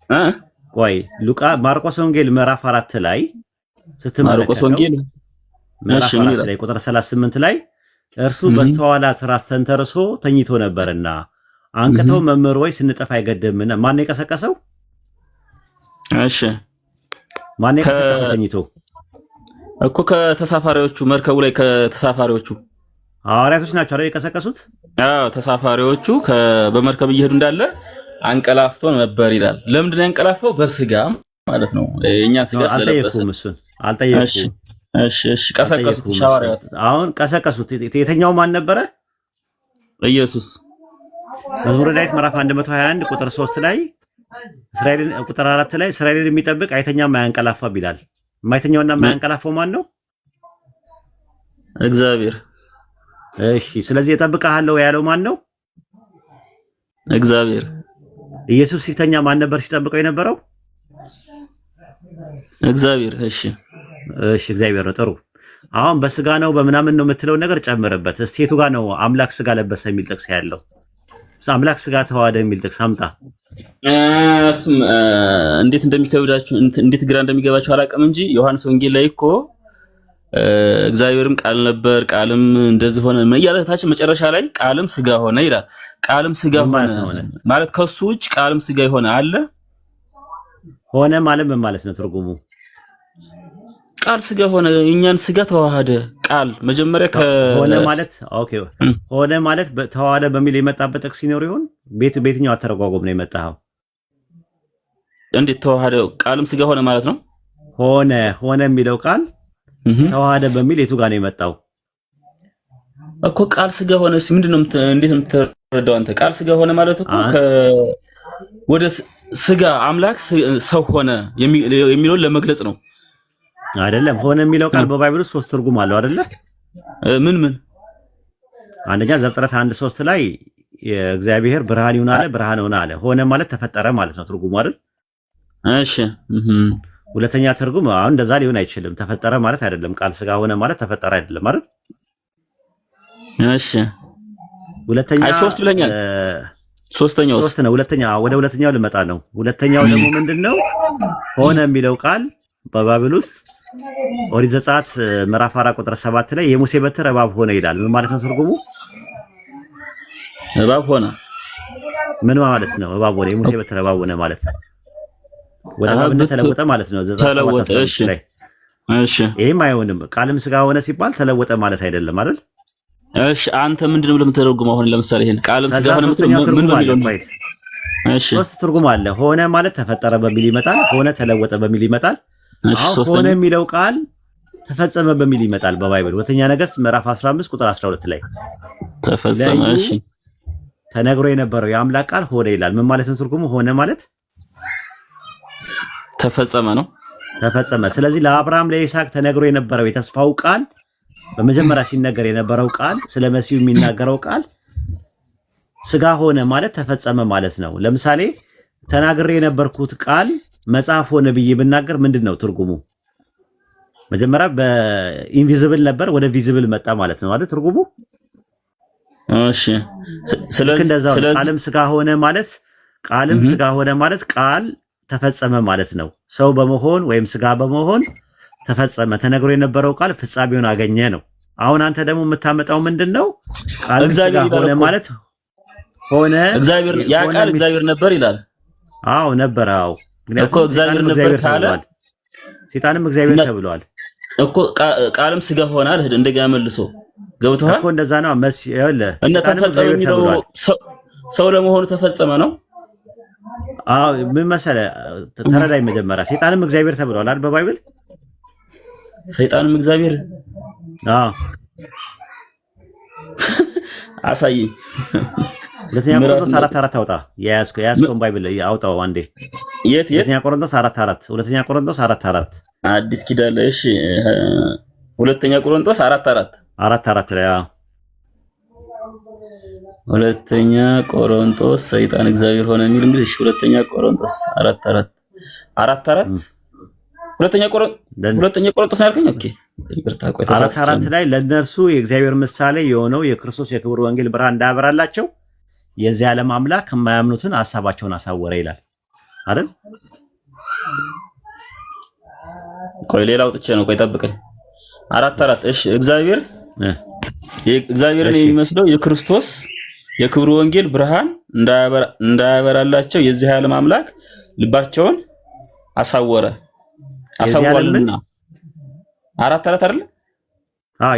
እ ቆይ ማርቆስ ወንጌል ምዕራፍ 4 ላይ ማርቆስ ስትመለከተው ወንጌል እሺ ምዕራፍ ምን 4 ይላል? ላይ ቁጥር 38 ላይ እርሱ እህ በስተኋላ ትራስ ተንተርሶ ተኝቶ ነበርና እህ አንቅተው መምህር ወይ ስንጠፋ አይገድምና ማን የቀሰቀሰው? እሺ ማን ከ የቀሰቀሰው ተኝቶ? እኮ ከተሳፋሪዎቹ መርከቡ ላይ ከተሳፋሪዎቹ ሐዋርያቶች ናቸው አይደል የቀሰቀሱት? አዎ ተሳፋሪዎቹ በመርከብ እየሄዱ እንዳለ አንቀላፍቶ ነበር ይላል። ለምንድን ነው ያንቀላፋው? በስጋ ማለት ነው። የእኛን ስጋ ስለለበሰ። አልጠየቅኩም። እሱን እሺ አልጠየቅኩም። እሺ ቀሰቀሱት። ሐዋርያት አሁን ቀሰቀሱት። የተኛው ማን ነበረ? ኢየሱስ። መዝሙረ ዳዊት ምዕራፍ 121 ቁጥር 3 ላይ እስራኤልን ቁጥር 4 ላይ እስራኤልን የሚጠብቅ አይተኛም አያንቀላፋም ይላል። የማይተኛውና የማያንቀላፋው ማን ነው? እግዚአብሔር። እሺ ስለዚህ እጠብቅሃለሁ ያለው ማን ነው? እግዚአብሔር። ኢየሱስ ሲተኛ ማን ነበር ሲጠብቀው የነበረው? እግዚአብሔር። እሺ እግዚአብሔር ነው። ጥሩ። አሁን በስጋ ነው በምናምን ነው የምትለው ነገር ጨምርበት። እስቲ የቱ ጋር ነው አምላክ ስጋ ለበሰ የሚል ጥቅስ ያለው? አምላክ ስጋ ተዋሃደ የሚል ጥቅስ አምጣ። እሱም እንዴት እንደሚከብዳችሁ እንዴት ግራ እንደሚገባችሁ አላውቅም እንጂ ዮሐንስ ወንጌል ላይ እኮ እግዚአብሔርም ቃል ነበር፣ ቃልም እንደዚህ ሆነ እያለ ታች መጨረሻ ላይ ቃልም ስጋ ሆነ ይላል። ቃልም ስጋ ሆነ ማለት ከሱ ውጭ ቃልም ስጋ የሆነ አለ? ሆነ ማለት ምን ማለት ነው ትርጉሙ? ቃል ስጋ ሆነ፣ እኛን ስጋ ተዋሃደ። ቃል መጀመሪያ ሆነ ማለት ኦኬ፣ ሆነ ማለት ተዋሃደ በሚል የመጣበት ጥቅስ ሲኖር ይሆን? በየትኛው አተረጓጎም ነው የመጣው? እንዴት ተዋሃደ? ቃልም ስጋ ሆነ ማለት ነው። ሆነ የሚለው ቃል ተዋሃደ በሚል የቱ ጋር ነው የመጣው? እኮ ቃል ስጋ ሆነ። እሺ ምንድነው? እንዴት ነው የምትረዳው አንተ? ቃል ስጋ ሆነ ማለት እኮ ወደ ስጋ አምላክ ሰው ሆነ የሚለውን ለመግለጽ ነው አይደለም? ሆነ የሚለው ቃል በባይብል ውስጥ 3 ትርጉም አለው አይደለ? ምን አንደኛ ዘፍጥረት 1:3 ላይ እግዚአብሔር ብርሃን ይሁን አለ፣ ብርሃን ሆነ አለ። ሆነ ማለት ተፈጠረ ማለት ነው ትርጉሙ አይደል? እሺ ሁለተኛ ትርጉም አሁን እንደዛ ሊሆን አይችልም። ተፈጠረ ማለት አይደለም። ቃል ስጋ ሆነ ማለት ተፈጠረ አይደለም አይደል? እሺ ሁለተኛ ሶስት ብለኛል። ሶስተኛው ነው። ወደ ሁለተኛው ልመጣ ነው። ሁለተኛው ደግሞ ምንድነው? ሆነ የሚለው ቃል በባይብል ውስጥ ኦሪት ዘጸአት ምዕራፍ 4 ቁጥር 7 ላይ የሙሴ በትር እባብ ሆነ ይላል። ምን ማለት ነው ትርጉሙ? እባብ ሆነ ምን ማለት ነው? እባብ ሆነ፣ የሙሴ በትር እባብ ሆነ ማለት ነው ወደ እባብነት ተለወጠ ማለት ነው። ተለወጠ። እሺ ይሄም አይሆንም። ቃልም ስጋ ሆነ ሲባል ተለወጠ ማለት አይደለም አይደል? እሺ አንተ ምንድነው ለምትተረጉመው? አሁን ለምሳሌ ይሄን ቃልም ስጋ ሆነ ምን በሚለው ነው? እሺ 3 ትርጉም አለ። ሆነ ማለት ተፈጠረ በሚል ይመጣል። ሆነ ተለወጠ በሚል ይመጣል። ሆነ የሚለው ቃል ተፈጸመ በሚል ይመጣል በባይብል ሁለተኛ ነገሥት ምዕራፍ 15 ቁጥር 12 ላይ ተፈጸመ። እሺ ተነግሮ የነበረው የአምላክ ቃል ሆነ ይላል። ምን ማለት ነው ትርጉሙ? ሆነ ማለት ተፈጸመ ነው። ተፈጸመ። ስለዚህ ለአብርሃም ለይስሐቅ ተነግሮ የነበረው የተስፋው ቃል በመጀመሪያ ሲነገር የነበረው ቃል ስለ መሲሁ የሚናገረው ቃል ስጋ ሆነ ማለት ተፈጸመ ማለት ነው። ለምሳሌ ተናግሬ የነበርኩት ቃል መጽሐፍ ሆነ ብዬ ብናገር ምንድነው ትርጉሙ? መጀመሪያ በኢንቪዚብል ነበር ወደ ቪዚብል መጣ ማለት ነው አይደል ትርጉሙ? እሺ ስለዚህ ቃልም ስጋ ሆነ ማለት ቃል ተፈጸመ ማለት ነው። ሰው በመሆን ወይም ስጋ በመሆን ተፈጸመ። ተነግሮ የነበረው ቃል ፍጻሜውን አገኘ ነው። አሁን አንተ ደግሞ የምታመጣው ምንድነው? ቃል ስጋ ሆነ ማለት ሆነ እግዚአብሔር ያ ቃል እግዚአብሔር ነበር ይላል። አዎ ነበር። አዎ እኮ እግዚአብሔር ነበር ካለ ሰይጣንም እግዚአብሔር ተብሏል እኮ። ቃልም ስጋ ሆነ አለ እንደገና መልሶ ገብቶሃል እኮ። እንደዛ ነው እና ተፈጸመ የሚለው ሰው ለመሆኑ ተፈጸመ ነው። አዎ ምን መሰለህ ተረዳኝ። መጀመሪያ ሰይጣንም እግዚአብሔር ተብሏል አይደል በባይብል? ሰይጣንም እግዚአብሔር አሳየኝ። ሁለተኛ ቆሮንቶስ 4:4 አውጣ። የያዝከውን ባይብል አውጣው አንዴ። የት ሁለተኛ ቆሮንቶስ 4:4 ሁለተኛ ቆሮንቶስ 4:4 አዲስ ኪዳን ላይ። እሺ ሁለተኛ ቆሮንቶስ 4:4 ላይ ሁለተኛ ቆሮንቶስ ሰይጣን እግዚአብሔር ሆነ የሚል እንግዲህ ሁለተኛ ቆሮንቶስ 4:4 ሁለተኛ ቆሮንቶስ ያልከኝ? ኦኬ ይቅርታ፣ ቆይ ተሳስቼ 4:4 ላይ ለእነርሱ የእግዚአብሔር ምሳሌ የሆነው የክርስቶስ የክብር ወንጌል ብርሃን እንዳያበራላቸው የዚህ ዓለም አምላክ የማያምኑትን ሐሳባቸውን አሳወረ ይላል። አይደል? ቆይ ሌላ አውጥቼ ነው። ቆይ ጠብቀኝ። 4 እሺ እግዚአብሔርን የሚመስለው የክርስቶስ የክብሩ ወንጌል ብርሃን እንዳያበራላቸው የዚህ ዓለም አምላክ ልባቸውን አሳወረልና 4 አይደል?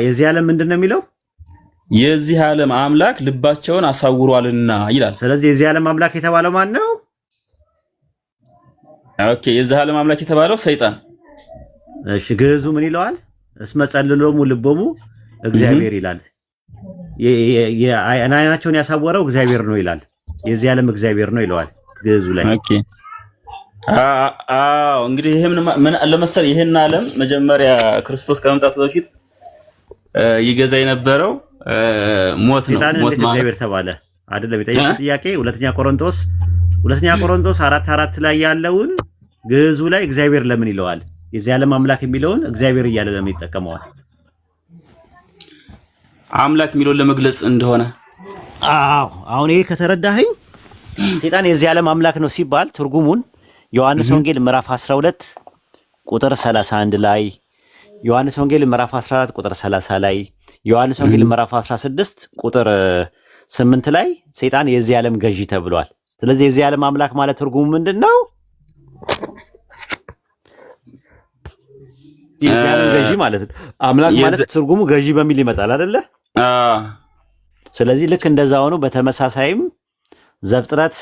የዚህ ዓለም ምንድን ነው የሚለው? የዚህ ዓለም አምላክ ልባቸውን አሳውሯልና ይላል። ስለዚህ የዚህ ዓለም አምላክ የተባለው ማን ነው? ኦኬ፣ የዚህ ዓለም አምላክ የተባለው ሰይጣን። እሺ፣ ግዕዙ ምን ይለዋል? እስመ ጸልሎሙ ልቦሙ እግዚአብሔር ይላል። አይናቸውን ያሳወረው እግዚአብሔር ነው ይላል። የዚህ ዓለም እግዚአብሔር ነው ይለዋል ግዕዙ ላይ። ኦኬ፣ እንግዲህ ይሄ ምን ለመሰል ይሄን ዓለም መጀመሪያ ክርስቶስ ከመምጣቱ በፊት ይገዛ የነበረው ሞት ነው። ሞት ማለት እግዚአብሔር ተባለ አይደለም? የጠየቀው ጥያቄ ሁለተኛ ቆሮንቶስ 4:4 ላይ ያለውን ግዕዙ ላይ እግዚአብሔር ለምን ይለዋል? የዚህ ዓለም አምላክ የሚለውን እግዚአብሔር እያለ ለምን ይጠቀመዋል? አምላክ የሚለውን ለመግለጽ እንደሆነ። አሁን ይሄ ከተረዳኸኝ ሰይጣን የዚህ ዓለም አምላክ ነው ሲባል ትርጉሙን ዮሐንስ ወንጌል ምዕራፍ 12 ቁጥር 31 ላይ፣ ዮሐንስ ወንጌል ምዕራፍ 14 ቁጥር 30 ላይ፣ ዮሐንስ ወንጌል ምዕራፍ 16 ቁጥር 8 ላይ ሰይጣን የዚህ ዓለም ገዢ ተብሏል። ስለዚህ የዚህ ዓለም አምላክ ማለት ትርጉሙ ምንድነው? የዚህ ዓለም ገዢ ማለት ነው። አምላክ ማለት ትርጉሙ ገዢ በሚል ይመጣል አይደለ? ስለዚህ ልክ እንደዛ ሆኖ በተመሳሳይም ዘፍጥረት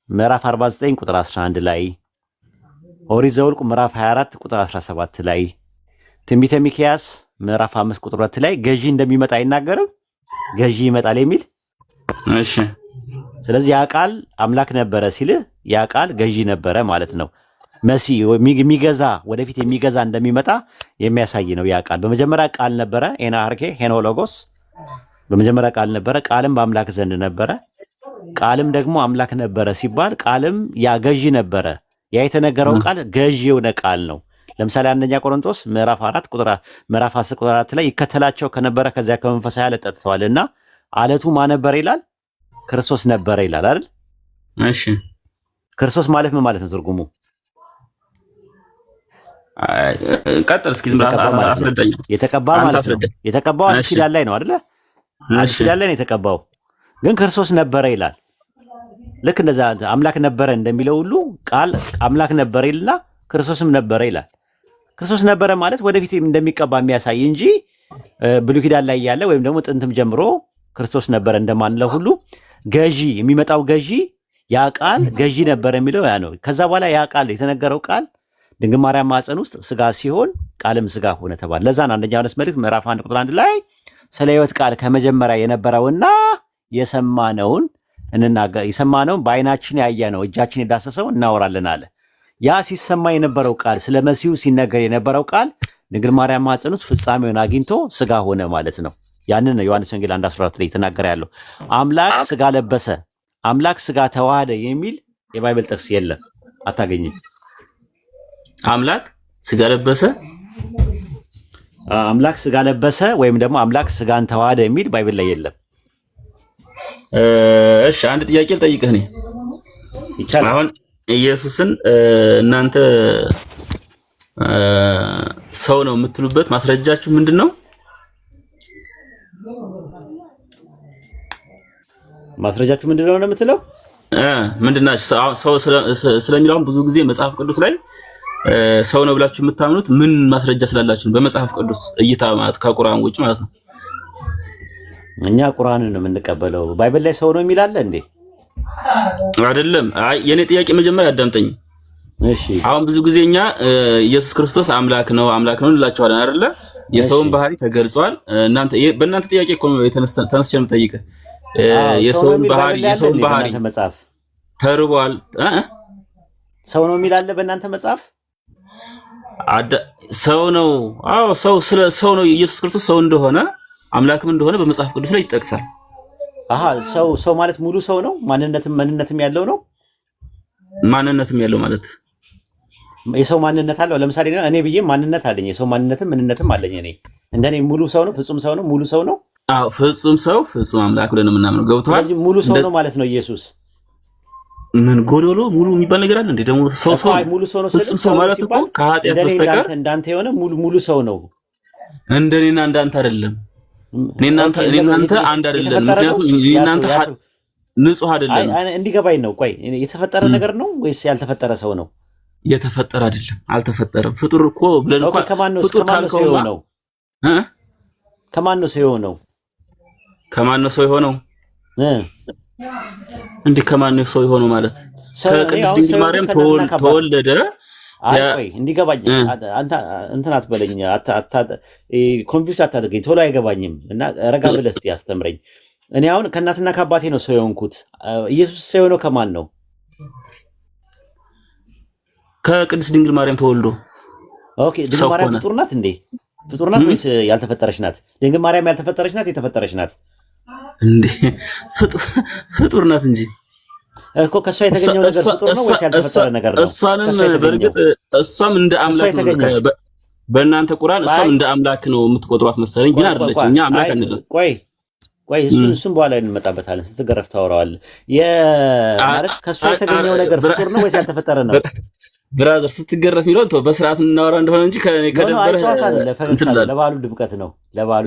ምዕራፍ 49 ቁጥር 11 ላይ፣ ኦሪት ዘኍልቍ ምዕራፍ 24 ቁጥር 17 ላይ፣ ትንቢተ ሚክያስ ምዕራፍ 5 ቁጥር 2 ላይ ገዢ እንደሚመጣ አይናገርም? ገዢ ይመጣል የሚል። እሺ፣ ስለዚህ ያ ቃል አምላክ ነበረ ሲል ያ ቃል ገዢ ነበረ ማለት ነው። መሲህ የሚገዛ ወደፊት የሚገዛ እንደሚመጣ የሚያሳይ ነው ያ ቃል። በመጀመሪያ ቃል ነበረ፣ ኤናርኬ ሄኖሎጎስ፣ በመጀመሪያ ቃል ነበረ፣ ቃልም በአምላክ ዘንድ ነበረ፣ ቃልም ደግሞ አምላክ ነበረ ሲባል ቃልም ያ ገዢ ነበረ። ያ የተነገረው ቃል ገዢ የሆነ ቃል ነው። ለምሳሌ አንደኛ ቆሮንቶስ ምዕራፍ 10 ቁጥር 4 ላይ ይከተላቸው ከነበረ ከዚያ ከመንፈሳዊ ዓለት ጠጥተዋልና ዓለቱ ማን ነበረ ይላል? ክርስቶስ ነበረ ይላል አይደል? እሺ፣ ክርስቶስ ማለት ምን ማለት ነው ትርጉሙ? ቀጥል እስኪ ዝም ብለህ አስረዳኝ። የተቀባ ማለት ነው። የተቀባው አዲስ ኪዳን ላይ ነው አይደለ? አዲስ ኪዳን ላይ ነው የተቀባው። ግን ክርስቶስ ነበረ ይላል። ልክ እንደዛ አምላክ ነበረ እንደሚለው ሁሉ ቃል አምላክ ነበረ ይልና ክርስቶስም ነበረ ይላል። ክርስቶስ ነበረ ማለት ወደፊት እንደሚቀባ የሚያሳይ እንጂ ብሉይ ኪዳን ላይ ያለ ወይም ደግሞ ጥንትም ጀምሮ ክርስቶስ ነበረ እንደማንለው ሁሉ ገዢ የሚመጣው ገዢ ያ ቃል ገዢ ነበረ የሚለው ያ ነው። ከዛ በኋላ ያ ቃል የተነገረው ቃል ድንግል ማርያም ማኅፀን ውስጥ ስጋ ሲሆን ቃልም ስጋ ሆነ ተባለ። ለዛ ነው አንደኛ ዮሐንስ መልእክት ምዕራፍ 1 ቁጥር 1 ላይ ስለ ሕይወት ቃል ከመጀመሪያ የነበረውና የሰማነውን በዓይናችን ያየነው እጃችን የዳሰሰው እናወራለን አለ። ያ ሲሰማ የነበረው ቃል ስለ መሲሁ ሲነገር የነበረው ቃል ድንግል ማርያም ማኅፀን ውስጥ ፍጻሜውን አግኝቶ ስጋ ሆነ ማለት ነው። ያንን ዮሐንስ ወንጌል 1:14 ላይ የተናገረ ያለው አምላክ ስጋ ለበሰ፣ አምላክ ስጋ ተዋሃደ የሚል የባይብል ጥቅስ የለም፣ አታገኝም። አምላክ ስጋ ለበሰ፣ አምላክ ስጋ ለበሰ ወይም ደግሞ አምላክ ስጋን ተዋሃደ የሚል ባይብል ላይ የለም። እሺ፣ አንድ ጥያቄ ልጠይቅህ እኔ ይቻላል። አሁን ኢየሱስን እናንተ ሰው ነው የምትሉበት ማስረጃችሁ ምንድን ነው? ማስረጃችሁ ምንድን ነው የምትለው? ምንድናችሁ? ሰው ስለሚለው ብዙ ጊዜ መጽሐፍ ቅዱስ ላይ ሰው ነው ብላችሁ የምታምኑት ምን ማስረጃ ስላላችሁ? በመጽሐፍ ቅዱስ እይታ ማለት ከቁርአን ውጭ ማለት ነው። እኛ ቁርአንን ነው የምንቀበለው። ባይብል ላይ ሰው ነው የሚል አለ እንዴ? አይደለም። አይ የኔ ጥያቄ መጀመሪያ አዳምጠኝ። እሺ፣ አሁን ብዙ ጊዜ እኛ ኢየሱስ ክርስቶስ አምላክ ነው እንላችኋለን አይደለ? የሰውን ባህሪ ተገልጿል። በእናንተ ጥያቄ እኮ ተነስቼ ነው የምጠይቅህ። የሰውን ባህሪ ተርቧል። ሰው ነው የሚል አለ በእናንተ መጽሐፍ? ሰው ነው። አዎ፣ ሰው ነው። ኢየሱስ ክርስቶስ ሰው እንደሆነ አምላክም እንደሆነ በመጽሐፍ ቅዱስ ላይ ይጠቅሳል። ሰው ማለት ሙሉ ሰው ነው። ማንነትም ያለው ነው። ማንነትም ያለው ማለት የሰው ማንነት አለው። ለምሳሌ እኔ ብዬ ማንነት አለኝ፣ የሰው ማንነትም ምንነትም አለኝ። እኔ እንደኔ ሙሉ ሰው ነው፣ ፍጹም ሰው ነው፣ ሙሉ ሰው ነው። ፍጹም ሰው ፍጹም አምላክ ብለን የምናምነው ገብቷል። ስለዚህ ሙሉ ሰው ነው ማለት ነው ኢየሱስ። ምን ጎዶሎ ሙሉ የሚባል ነገር አለ እንዴ? ደግሞ ሰው ሙሉ ሰው ነው። ፍጹም ሰው ማለት እኮ ከኃጢአት በስተቀር እንዳንተ የሆነ ሙሉ ሰው ነው። እንደኔና እንዳንተ አይደለም። እኔና አንተ አንድ አይደለም። ምክንያቱም እኔና አንተ ንጹህ አይደለም። እንዲገባኝ ነው። ቆይ የተፈጠረ ነገር ነው ወይስ ያልተፈጠረ ሰው ነው? የተፈጠረ አይደለም፣ አልተፈጠረም። ፍጡር እኮ ብለን እንኳን ፍጡር ካልከው ነው ከማን ነው ሰው የሆነው? ከማን ነው ሰው የሆነው? እንዴ ከማን ነው ሰው የሆነው ማለት ከቅድስት ድንግል ማርያም ተወለደ። ቆይ እንዲገባኝ አንተ እንትን አትበለኝ፣ ኮንፊውዝ አታድርገኝ፣ ቶሎ አይገባኝም እና ረጋ ብለህ እስቲ አስተምረኝ። እኔ አሁን ከእናትና ከአባቴ ነው ሰው የሆንኩት። ኢየሱስ ሰው የሆነው ከማን ነው? ከቅድስት ድንግል ማርያም ተወልዶ። ኦኬ ድንግል ማርያም ፍጡር ናት እንዴ? ፍጡር ናት ወይስ ያልተፈጠረች ናት? ድንግል ማርያም ያልተፈጠረች ናት የተፈጠረች ናት እንዴ? ፍጡር ናት እንጂ እኮ ከሷ የተገኘው ነገር ፍጡር ነው ወይስ ያልተፈጠረ ነገር ነው? እሷንም በእርግጥ እሷም እንደ አምላክ ነው። በእናንተ ቁርአን እሷም እንደ አምላክ ነው የምትቆጥሯት መሰለኝ፣ ግን አይደለች። እኛ አምላክ አንልም። ቆይ እሱን በኋላ እንመጣበታለን። ስትገረፍ ታወራዋለህ። ማለት ከሷ የተገኘው ነገር ፍጡር ነው ወይስ ያልተፈጠረ ነው? ብራዘር ስትገረፍ የሚለውን ተው፣ በስርዓት እናወራ እንደሆነ እንጂ ከደበረ ለባሉ ድምቀት ነው።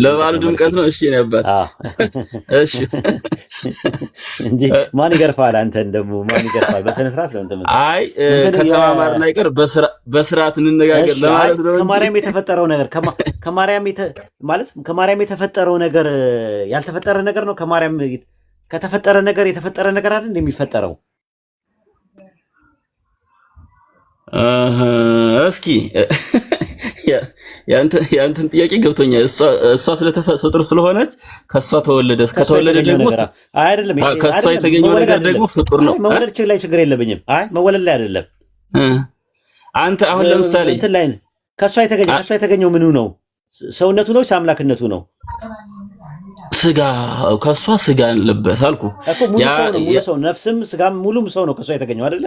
ለባሉ ድምቀት ነው። እሺ ነበር። እሺ እንጂ ማን ይገርፋል? አንተን ደግሞ ማን ይገርፋል? በስነ ስርዓት ነው እንትን። አይ ከተማማርን አይቀር በስርዓት እንነጋገር ለማለት ነው። ከማርያም የተፈጠረው ነገር ከማርያም የተፈጠረው ነገር ያልተፈጠረ ነገር ነው። ከማርያም ከተፈጠረ ነገር የተፈጠረ ነገር አይደል እንደሚፈጠረው? እስኪ ያንተን ጥያቄ ገብቶኛል። እሷ ስለተፈጥሮ ስለሆነች ከሷ ተወለደ። ከተወለደ ደግሞ አይደለም ከሷ የተገኘው ነገር ደግሞ ፍጡር ነው። መወለድ ላይ ችግር የለብኝም። አይ መወለድ ላይ አይደለም። አንተ አሁን ለምሳሌ እንትን ላይ ከሷ የተገኘው ምኑ ነው? ሰውነቱ ነው ወይስ አምላክነቱ ነው? ስጋ ከሷ ስጋ ለበሰ አልኩ። ሙሉ ሰው ነፍስም ስጋም ሙሉ ሰው ነው ከሷ የተገኘው አይደለ?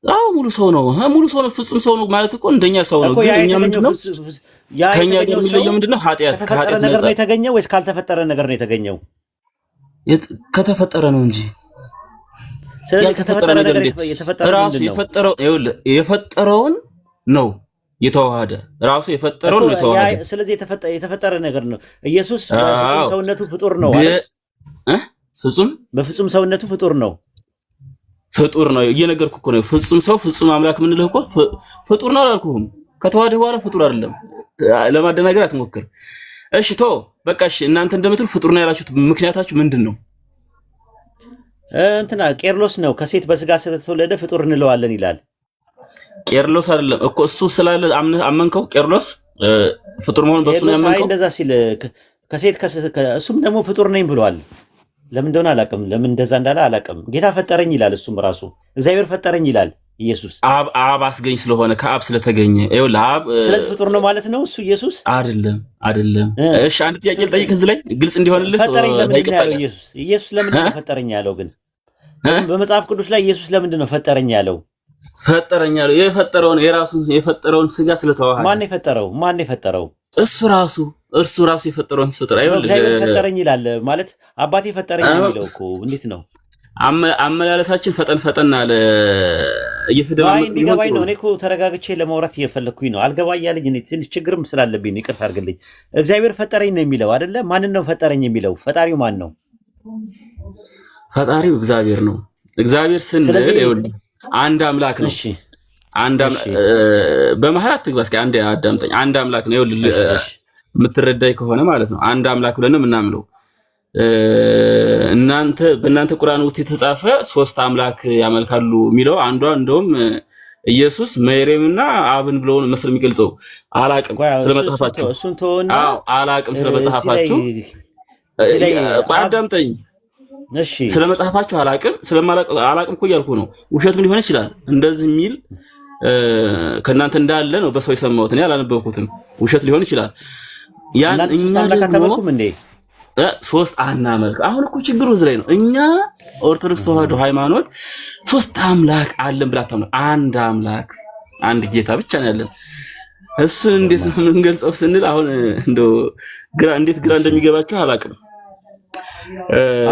አዎ ሙሉ ሰው ነው። ሙሉ ሰው ነው። ፍጹም ሰው ነው ማለት እኮ እንደኛ ሰው ነው። ግን እኛ ምንድነው ከኛ ጋር የሚለየው ምንድነው? ከኃጢአት ነገር ነው የተገኘው ወይስ ካልተፈጠረ ነገር ነው የተገኘው? ከተፈጠረ ነው እንጂ ያልተፈጠረ ነገር ራሱ የፈጠረውን ነው የተዋሃደ። ራሱ የፈጠረውን ነው የተዋሃደ። ስለዚህ የተፈጠረ ነገር ነው። ኢየሱስ ሰውነቱ ፍጡር ነው በፍጹም ሰውነቱ ፍጡር ነው። ፍጡር ነው እየነገርኩህ እኮ ነው። ፍጹም ሰው ፍጹም አምላክ የምንልህ እኮ ፍጡር ነው አላልኩህም? ከተዋህደ በኋላ ፍጡር አይደለም። ለማደናገር አትሞክር። እሺ በቃ እሺ። እናንተ እንደምትሉ ፍጡር ነው ያላችሁት ምክንያታችሁ ምንድን ነው? እንትና ቄርሎስ ነው ከሴት በስጋ ስለተወለደ ፍጡር እንለዋለን ይላል። ቄርሎስ አይደለም እኮ እሱ ስላለ አመንከው። ቄርሎስ ፍጡር መሆን በሱ ነው ያመንከው። እንደዛ ሲል ከሴት እሱም ደግሞ ፍጡር ነኝ ብሏል። ለምን እንደሆነ አላውቅም። ለምን እንደዛ እንዳለ አላውቅም። ጌታ ፈጠረኝ ይላል። እሱም ራሱ እግዚአብሔር ፈጠረኝ ይላል። ኢየሱስ አብ አስገኝ ስለሆነ ከአብ ስለተገኘ ይኸውልህ፣ አብ ስለዚህ ፍጡር ነው ማለት ነው እሱ ኢየሱስ አይደለም። እሺ አንድ ጥያቄ ልጠይቅ እዚህ ላይ ግልጽ እንዲሆንልህ። ፈጠረኝ ለምን ያለው ኢየሱስ ለምንድን ነው ፈጠረኝ ያለው? ግን በመጽሐፍ ቅዱስ ላይ ኢየሱስ ለምንድን ነው ፈጠረኝ ያለው? የፈጠረውን ስጋ ስለተዋሃደ። ማን የፈጠረው? እርሱ ራሱ የፈጠረውን ፍጡር አይወልድ ፈጠረኝ ይላል ማለት አባቴ ፈጠረኝ የሚለው እኮ እንዴት ነው? አመላለሳችን ፈጠን አለ እየተደማመጠ እንዲገባኝ ነው። እኔ እኮ ተረጋግቼ ለማውራት እየፈለኩኝ ነው። አልገባ እያለኝ እኔ ትንሽ ችግርም ስላለብኝ ይቅርታ አድርግልኝ። እግዚአብሔር ፈጠረኝ ነው የሚለው አይደለ? ማንን ነው ፈጠረኝ የሚለው? ፈጣሪው ማን ነው? ፈጣሪው እግዚአብሔር ነው። እግዚአብሔር ስንል ይኸውልህ አንድ አምላክ ነው። እሺ በመሀል አትግባ እስኪ አንድ አዳምጠኝ። አንድ አምላክ ነው ይኸውልህ የምትረዳኝ ከሆነ ማለት ነው። አንድ አምላክ ብለን ነው የምናምነው። በእናንተ ቁርአን ውስጥ የተጻፈ ሶስት አምላክ ያመልካሉ የሚለው አንዷ እንደውም ኢየሱስ መርየምና አብን ብለው መስል የሚገልጸው አላቅም ስለመጽሐፋችሁ። አዎ አላቅም ስለመጽሐፋችሁ። አዳምጠኝ እሺ። ስለመጽሐፋችሁ አላቅም እኮ እያልኩ ነው። ውሸትም ሊሆን ይችላል እንደዚህ የሚል ከእናንተ እንዳለ ነው በሰው የሰማሁት። እኔ አላነበብኩትም። ውሸት ሊሆን ይችላል። ያን እኛ ደግሞ ሶስት አናመልክ። አሁን እኮ ችግሩ እዚህ ላይ ነው። እኛ ኦርቶዶክስ ተዋህዶ ሃይማኖት ሶስት አምላክ አለን ብላ ታምነው፣ አንድ አምላክ አንድ ጌታ ብቻ ነው ያለን። እሱ እንዴት ነው የምንገልጸው ስንል አሁን እንደው እንዴት ግራ እንደሚገባቸው አላውቅም።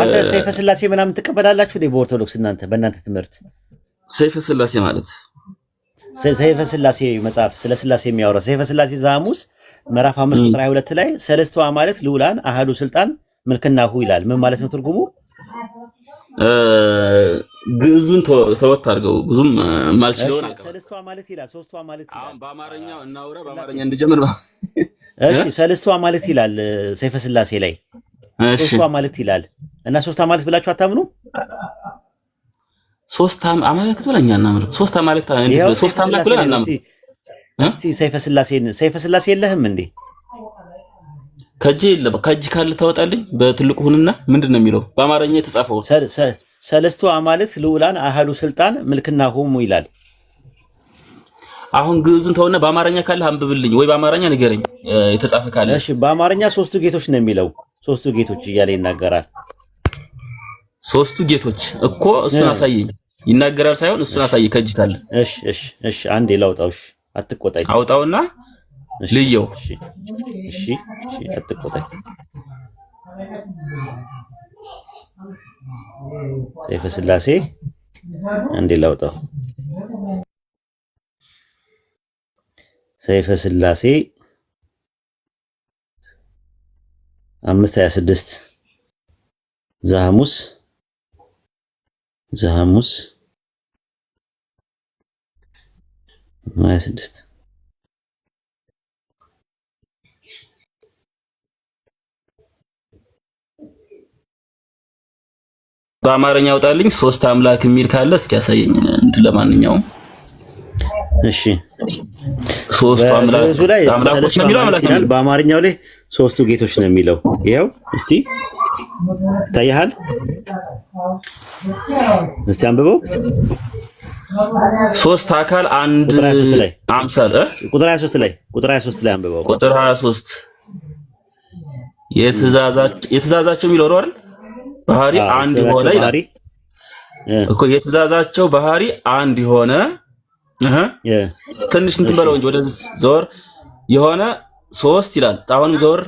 አንተ ሰይፈ ስላሴ ምናምን ትቀበላላችሁ እንዴ በኦርቶዶክስ? በእናንተ ትምህርት ሰይፈ ስላሴ ማለት ሰይፈ ስላሴ መጽሐፍ ስለ ስላሴ የሚያወራ ሰይፈ ስላሴ ዘሐሙስ ምዕራፍ 5 ቁጥር 22 ላይ ሰለስቱ ማለት ልዑላን አሃዱ ስልጣን ምልክናሁ ይላል። ምን ማለት ነው ትርጉሙ? ግዕዙን ተወት አድርገው ብዙም ማልችለውን ሰለስቱ ማለት ይላል። ሶስቱ ማለት ይላል። አሁን በአማርኛው እናውራ፣ በአማርኛ እንጀምር። እሺ ሰለስቱ ማለት ይላል ሰይፈ ስላሴ ላይ ሶስቱ ማለት ይላል። እና ሶስት ማለት ብላችሁ አታምኑ? ሶስት አማልክት ብለኛ እናምር። ሶስት አማልክት እንዴት ሶስት አምላክ ብለን እናምር? እስቲ ሰይፈ ስላሴ የለህም እንዴ? ከእጅ ካለ ታወጣልኝ። በትልቁ ሁንና ምንድን ነው የሚለው በአማርኛ የተጻፈው? ሰለስቱ አማልክት ልዑላን አሃዱ ስልጣን ምልክናሁሙ ይላል። አሁን ግዕዙን ተውና በአማርኛ ካለ አንብብልኝ፣ ወይ በአማርኛ ንገረኝ የተጻፈ ካለ። እሺ በአማርኛ ሶስቱ ጌቶች ነው የሚለው። ሶስቱ ጌቶች እያለ ይናገራል። ሶስቱ ጌቶች እኮ እሱን አሳየኝ። ይናገራል ሳይሆን እሱን አሳየኝ ከእጅ ካለ። እሺ አንዴ ላውጣው። እሺ አትቆጣኝ። አውጣውና ልየው። እሺ አትቆጣኝ። ሰይፈ ስላሴ አንዴ ላውጣው። ሰይፈ ስላሴ 5:26 ዘሐሙስ 26 በአማርኛ አውጣልኝ። ሶስት አምላክ የሚል ካለ እስኪ ያሳየኝ። ለማንኛውም እሺ ሶስቱ አምላኮች ነው የሚለው አምላክ ነው። በአማርኛው ላይ ሶስቱ ጌቶች ነው የሚለው። ይሄው እስቲ ታያሃል። እስቲ አንብበው። ሶስት አካል አንድ አምሳል ቁጥር 23 ላይ አንብበው። ቁጥር 23 የትእዛዛቸው የሚለው አይደል? ባህሪ አንድ ሆነ ይላል እኮ። የትእዛዛቸው ባህሪ አንድ የሆነ ትንሽ እንትን በለው እንጂ ወደ ዞር የሆነ ሶስት ይላል። አሁንም ዞር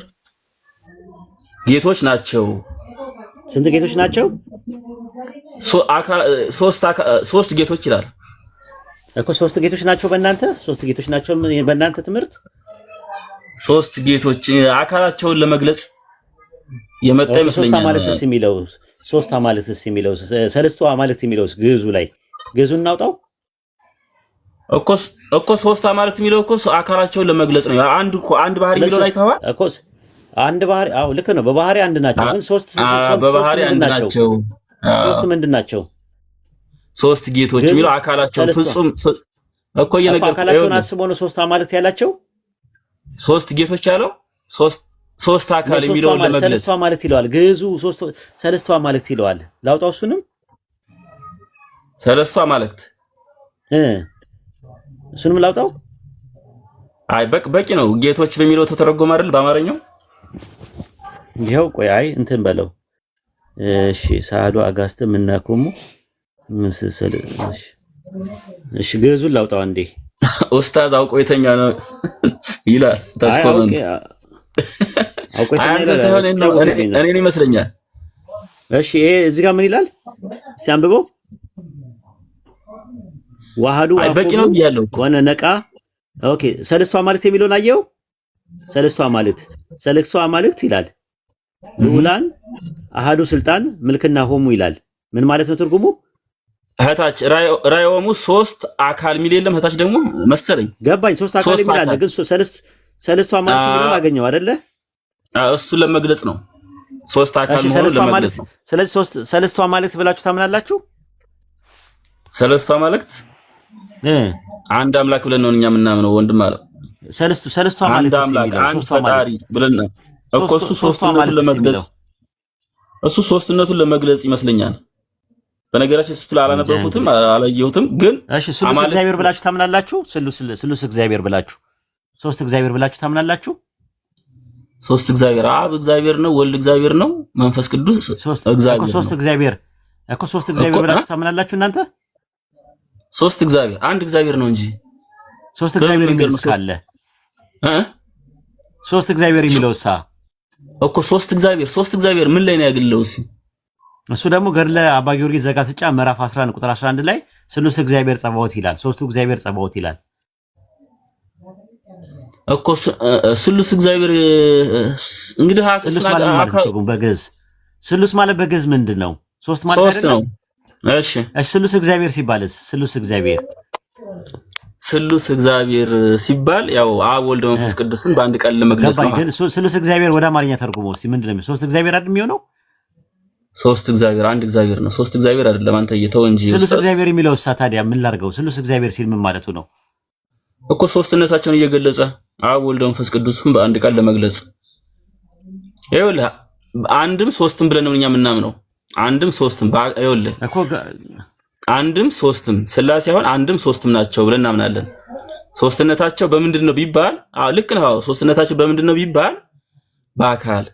ጌቶች ናቸው። ስንት ጌቶች ናቸው? ሶስት ጌቶች ይላል እኮ። ሶስት ጌቶች ናቸው በእናንተ? ሶስት ጌቶች ናቸው በእናንተ ትምህርት? ሶስት ጌቶች አካላቸውን ለመግለጽ የመጣ ይመስለኛል። ሶስት አማልክትስ የሚለው ሰለስቱ አማልክት የሚለውስ ግዕዙ ላይ ግዕዙን እናውጣው እኮ ሶስት አማልክት የሚለው እኮ አካላቸውን ለመግለጽ ነው። አንድ ባህሪ የሚለው ላይ ተዋል እኮ አንድ ባህሪ። አዎ ልክ ነው። በባህሪ አንድ ናቸው፣ ግን ሶስት በባህሪ አንድ ናቸው። ሶስት ምንድን ናቸው? ሶስት ጌቶች የሚለው አካላቸውን ፍጹም እኮ እየነገርኩህ አካላቸውን አስቦ ነው ሶስት አማልክት ያላቸው። ሶስት ጌቶች ያለው ሶስት አካል የሚለውን ለመግለጽ ሰለስቱ አማልክት ይለዋል ግዕዙ። ሰለስቱ አማልክት ይለዋል። ላውጣው እሱንም ሰለስቱ አማልክት እሱንም ላውጣው። አይ በቂ ነው። ጌቶች በሚለው ተተረጎመ አይደል በአማርኛው? ይሄው ቆይ አይ እንትን በለው። እሺ ሳዱ አጋስተ ምናቆሙ ምስሰል። እሺ ግዕዙን ላውጣው አንዴ። ኡስታዝ አውቆ የተኛ ነው ይላል። ታስቆመን አንተ ሳይሆን እኔን ይመስለኛል። እሺ ይሄ እዚህ ጋር ምን ይላል? እስቲ አንብበው። ዋሃዱ በቂ ነው ብያለሁ እኮ ወነ ነቃ። ኦኬ ሰለስቱ አማልክት የሚለውን አየው። ሰለስቱ አማልክት ይላል። ልዑላን አሃዱ ስልጣን ምልክና ሆሙ ይላል። ምን ማለት ነው ትርጉሙ? እህታች ራዮሙ ሶስት አካል የሚል የለም። እህታች ደግሞ መሰለኝ ገባኝ። ሶስት አካል የሚል አለ፣ ግን ሰለስቱ አማልክት የሚለውን አገኘው አይደለ? እሱ ለመግለጽ ነው። ሶስት አካል መሆኑን ለመግለጽ ነው። ስለዚህ ሰለስቱ አማልክት ብላችሁ ታምናላችሁ? ሰለስቱ አማልክት አንድ አምላክ ብለን ነው እኛ የምናምነው። ወንድም አለ ሰለስቱ አማልክት አንድ ፈጣሪ ብለን ነው እኮ። እሱ ሶስትነቱን ለመግለጽ ይመስለኛል። በነገራችን እሱ አላነበብኩትም አላየሁትም፣ ግን እሺ ስሉስ እግዚአብሔር ብላችሁ ታምናላችሁ? ስሉስ እግዚአብሔር ብላችሁ ሶስት እግዚአብሔር ብላችሁ ታምናላችሁ? ሶስት እግዚአብሔር አብ እግዚአብሔር ነው፣ ወልድ እግዚአብሔር ነው፣ መንፈስ ቅዱስ እግዚአብሔር ነው። ሶስት እግዚአብሔር ብላችሁ ታምናላችሁ እናንተ? ሶስት እግዚአብሔር አንድ እግዚአብሔር ነው እንጂ ሶስት እግዚአብሔር የሚለው ካለ ሶስት እግዚአብሔር የሚለውሳ እኮ ሶስት እግዚአብሔር ምን ላይ ነው ያገለው? እሱ ደግሞ ገድለ አባ ጊዮርጊስ ዘጋስጫ ምዕራፍ 11 ቁጥር 11 ላይ ስሉስ እግዚአብሔር ጸባዖት ይላል። ሶስቱ እግዚአብሔር ጸባዖት ይላል እኮ ስሉስ እግዚአብሔር። እንግዲህ በግዕዝ ስሉስ ማለት በግዕዝ ምንድነው? ሶስት ማለት ሶስት ነው። እሺ ስሉስ እግዚአብሔር ሲባልስ? ስሉስ እግዚአብሔር ሲባል ያው አብ ወልድ መንፈስ ቅዱስን በአንድ ቃል ለመግለጽ ነው። ግን ስሉስ እግዚአብሔር ወደ አማርኛ ተርጉሞ እስቲ ምንድነው? ሶስት እግዚአብሔር አይደል የሚሆነው? ሶስት እግዚአብሔር አንድ እግዚአብሔር ነው። ሶስት እግዚአብሔር አይደለም። አንተ እየተው እንጂ ስሉስ እግዚአብሔር የሚለው ታዲያ ምን ላድርገው? ስሉስ እግዚአብሔር ሲል ምን ማለቱ ነው? እኮ ሶስትነታቸውን እየገለጸ አብ ወልድ መንፈስ ቅዱስን በአንድ ቃል ለመግለጽ ይኸውልህ፣ አንድም ሶስትም ብለን ነው እኛ የምናምነው። አንድም ሶስትም ይኸውልህ እኮ አንድም ሶስትም ሥላሴ አሁን አንድም ሶስትም ናቸው ብለን እናምናለን። ሶስትነታቸው በምንድን ነው ቢባል፣ ልክ ነው። ሶስትነታቸው በምንድን ነው ቢባል በአካል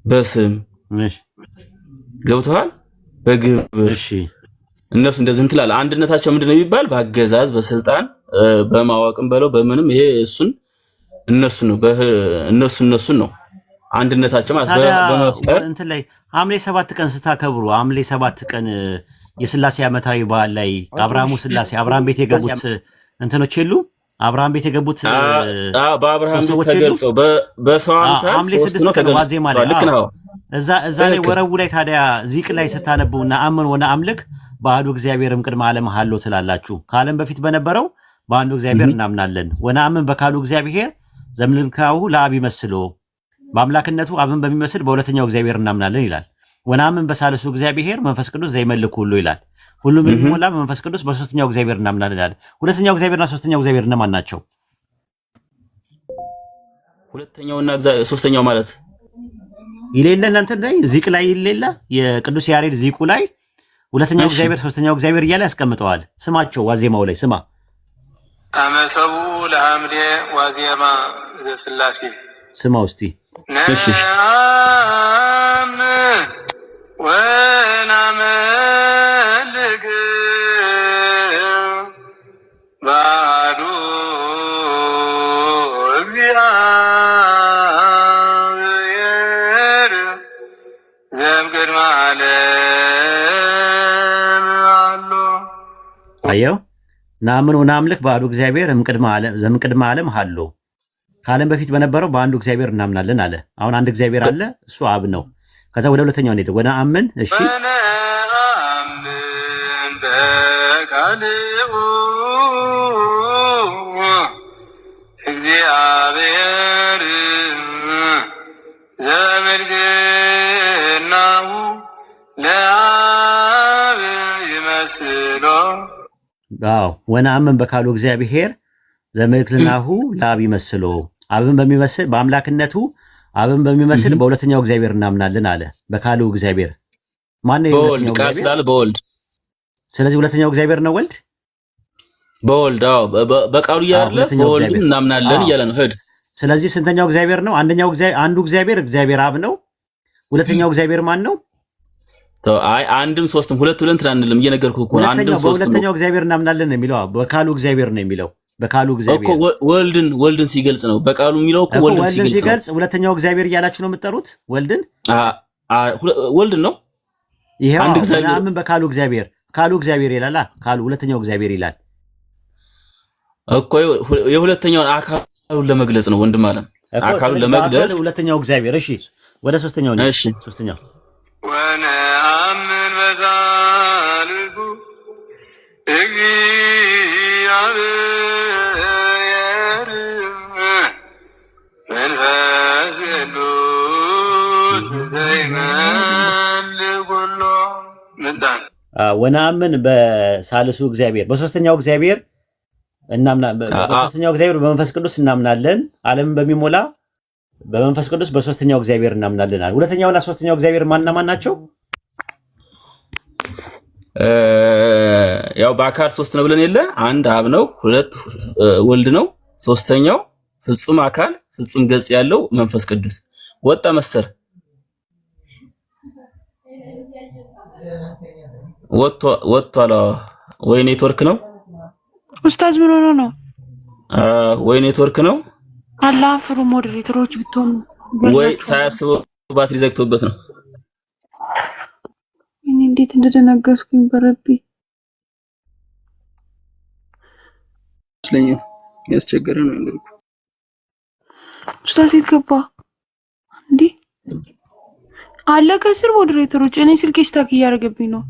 በስም ገብተዋል፣ በግብር እነሱ እንደዚህ እንትላል። አንድነታቸው ምንድን ነው ቢባል በአገዛዝ በስልጣን በማወቅም በለው በምንም ይሄ እነሱን ነው አንድነታቸው ማለት በመፍጠር እንትን ላይ ሐምሌ 7 ቀን ስታከብሩ ሐምሌ 7 ቀን የሥላሴ ዓመታዊ በዓል ላይ አብርሃም ቤት የገቡት እንትኖች የሉ አብርሃም ቤት የገቡት በአብርሃም ቤት ተገልጸው በሰው አምሳል ሶስት ነው ተገልጸው። ልክ ነው። እዛ ላይ ወረቡ ላይ ታዲያ ዚቅ ላይ ስታነቡና አመን ወነ አምልክ በአሐዱ እግዚአብሔርም ቅድመ ዓለም ሀሎ ትላላችሁ። ከዓለም በፊት በነበረው በአንዱ እግዚአብሔር እናምናለን። ወነ አመን በካሉ እግዚአብሔር ዘምልካው ለአብ ይመስሎ በአምላክነቱ አብን በሚመስል በሁለተኛው እግዚአብሔር እናምናለን ይላል። ወነ አመን በሳልሱ እግዚአብሔር መንፈስ ቅዱስ ዘይመልክ ሁሉ ይላል። ሁሉም የሚሞላ መንፈስ ቅዱስ በሶስተኛው እግዚአብሔር እናምናለን ይላል። ሁለተኛው እግዚአብሔርና ሶስተኛው እግዚአብሔር እነማን ናቸው? ሁለተኛውና ሶስተኛው ማለት ይሌለ እናንተ ላይ ዚቅ ላይ ይሌለ የቅዱስ ያሬድ ዚቁ ላይ ሁለተኛው እግዚአብሔር ሶስተኛው እግዚአብሔር እያለ ያስቀምጠዋል። ስማቸው ዋዜማው ላይ ስማ አመሰቡ ለሐምሌ ዋዜማ ዘሥላሴ ስማ ውስቲ እሺ ወናመልክ በአሐዱ እግዚአብሔር ዘእምቅድመ ዓለም ሀሎ። አየው ናምን ወናምልክ በአሐዱ እግዚአብሔር ዘእምቅድመ ዓለም ሀሎ። ከዓለም በፊት በነበረው በአንዱ እግዚአብሔር እናምናለን አለ። አሁን አንድ እግዚአብሔር አለ፣ እሱ አብ ነው። ከዛ ወደ ሁለተኛው እንሄድ። ወደ አምን እሺ ወነአምን በቃልኡ እግዚአብሔር ዘምልክናሁ ለአብ ይመስሎ። ወነአምን በካሉ እግዚአብሔር ዘምልክናሁ ለአብ ይመስሎ አብን በሚመስል በአምላክነቱ አብን በሚመስል በሁለተኛው እግዚአብሔር እናምናለን አለ። በካሉ እግዚአብሔር ማን ነው? በወልድ ቃል ስላለ በወልድ። ስለዚህ ሁለተኛው እግዚአብሔር ነው ወልድ በወልድ በቃሉ ያለ በወልድ እናምናለን እያለ ነው ሄድ። ስለዚህ ስንተኛው እግዚአብሔር ነው? አንዱ እግዚአብሔር አብ ነው። ሁለተኛው እግዚአብሔር ማን ነው? አይ አንድም ሶስትም ሁለት ብለን ትናንልም እየነገርኩህ እኮ አንድም ሶስትም በሁለተኛው እግዚአብሔር እናምናለን ነው የሚለው። በካሉ እግዚአብሔር ነው የሚለው። በካሉ እግዚአብሔር እኮ ወልድን ሲገልጽ ነው። በቃሉ የሚለው እኮ ወልድን ሲገልጽ ሁለተኛው እግዚአብሔር እያላችሁ ነው የምትጠሩት። ወልድን ነው። ይሄው አንድ እግዚአብሔር ምን በካሉ እግዚአብሔር ይላል። ካሉ ሁለተኛው እግዚአብሔር ይላል እኮ የሁለተኛውን አካሉን ለመግለጽ ነው። ወንድም አለም አካሉን ለመግለጽ ሁለተኛው እግዚአብሔር። እሺ ወደ ሶስተኛው ነው። እሺ ሶስተኛው ወነአምን በሳልሱ እግዚአብሔር መንፈስ ቅዱስ ዘይመልክ ሁሉ ምንዳን ወነአምን በሳልሱ እግዚአብሔር በሶስተኛው እግዚአብሔር በሶስተኛው እግዚአብሔር በመንፈስ ቅዱስ እናምናለን። ዓለምን በሚሞላ በመንፈስ ቅዱስ በሶስተኛው እግዚአብሔር እናምናለን። ሁለተኛውና ሶስተኛው እግዚአብሔር ማንና ማን ናቸው? ያው በአካል ሶስት ነው ብለን የለ አንድ አብ ነው፣ ሁለት ወልድ ነው፣ ሶስተኛው ፍጹም አካል ፍጹም ገጽ ያለው መንፈስ ቅዱስ ወጣ መሰል ወጥቷል። ወይ ኔትወርክ ነው ኡስታዝ ምን ሆኖ ነው? ወይ ኔትወርክ ነው። አላህ ፍሩ ሞዴሬተሮች ብትሆኑ ወይ ሳያስበው ባትሪ ዘግቶበት ነው። እኔ እንዴት እንደደነገጥኩኝ በረቢ ስለኛ ያስቸገረ ነው እንዴ? ኡስታዝ ይገባ እንዴ አለ ከስር ሞዴሬተሮች እኔ ስልኬ ስታክ እያደረገብኝ ነው።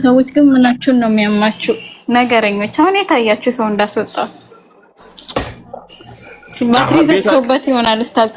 ሰዎች ግን ምናችሁን ነው የሚያማችሁ? ነገረኞች። አሁን የታያችሁ ሰው እንዳስወጣ ሲባትሪ ዘግቶበት ይሆናል ኡስታዝ